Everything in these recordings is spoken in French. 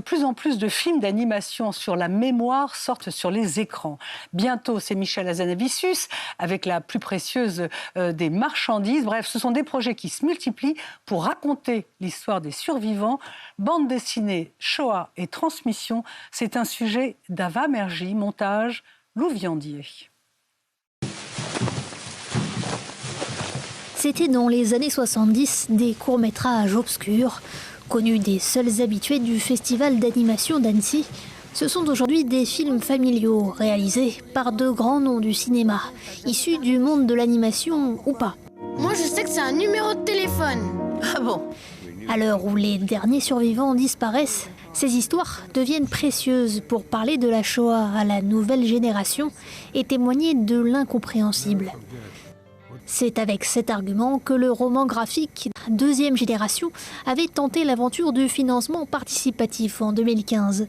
plus en plus de films d'animation sur la mémoire sortent sur les écrans. Bientôt, c'est Michel Hazanavicius avec la plus précieuse des marchandises. Bref, ce sont des projets qui se multiplient pour raconter l'histoire des survivants. Bande dessinée, Shoah et transmission, c'est un sujet d'Ava Mergy, montage Lou Viandier. C'était dans les années 70 des courts-métrages obscurs, connus des seuls habitués du festival d'animation d'Annecy. Ce sont aujourd'hui des films familiaux réalisés par de grands noms du cinéma, issus du monde de l'animation ou pas. Moi je sais que c'est un numéro de téléphone. Ah bon? À l'heure où les derniers survivants disparaissent, ces histoires deviennent précieuses pour parler de la Shoah à la nouvelle génération et témoigner de l'incompréhensible. C'est avec cet argument que le roman graphique Deuxième Génération avait tenté l'aventure du financement participatif en 2015.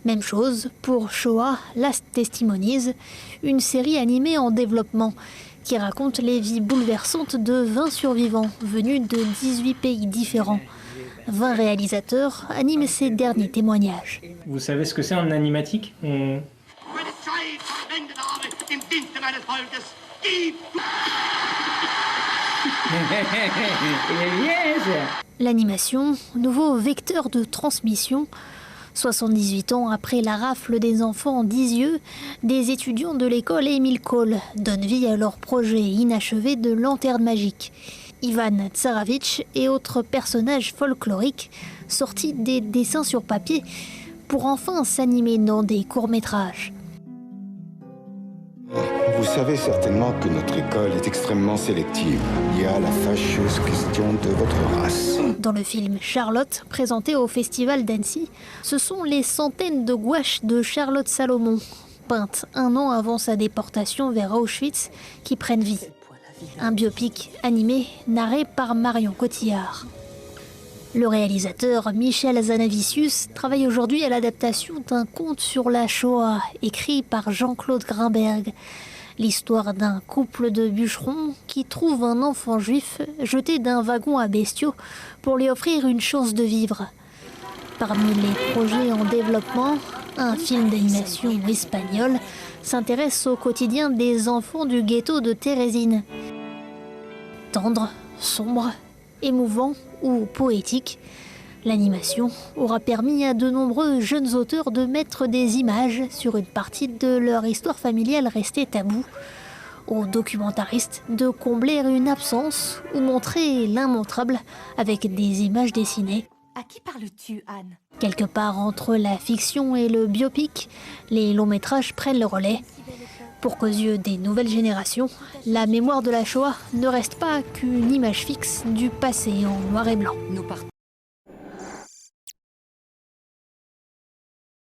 Même chose pour Shoah Last Testimonies, une série animée en développement qui raconte les vies bouleversantes de 20 survivants venus de 18 pays différents. 20 réalisateurs animent ces derniers témoignages. Vous savez ce que c'est un animatique? L'animation, nouveau vecteur de transmission. 78 ans après la rafle des enfants d'Isieux, des étudiants de l'école Émile Cole donnent vie à leur projet inachevé de lanterne magique. Ivan Tsaravitch et autres personnages folkloriques sortis des dessins sur papier pour enfin s'animer dans des courts-métrages. Vous savez certainement que notre école est extrêmement sélective. Il y a la fâcheuse question de votre race. Dans le film Charlotte, présenté au Festival d'Annecy, ce sont les centaines de gouaches de Charlotte Salomon, peintes un an avant sa déportation vers Auschwitz, qui prennent vie. Un biopic animé narré par Marion Cotillard. Le réalisateur Michel Hazanavicius travaille aujourd'hui à l'adaptation d'un conte sur la Shoah, écrit par Jean-Claude Grimberg. L'histoire d'un couple de bûcherons qui trouve un enfant juif jeté d'un wagon à bestiaux pour lui offrir une chance de vivre. Parmi les projets en développement, un film d'animation espagnol s'intéresse au quotidien des enfants du ghetto de Thérésine. Tendre, sombre, émouvant ou poétique, l'animation aura permis à de nombreux jeunes auteurs de mettre des images sur une partie de leur histoire familiale restée taboue, aux documentaristes de combler une absence ou montrer l'immontrable avec des images dessinées. À qui parles-tu, Anne? Quelque part entre la fiction et le biopic, les longs métrages prennent le relais. Pour qu'aux yeux des nouvelles générations, la mémoire de la Shoah ne reste pas qu'une image fixe du passé en noir et blanc.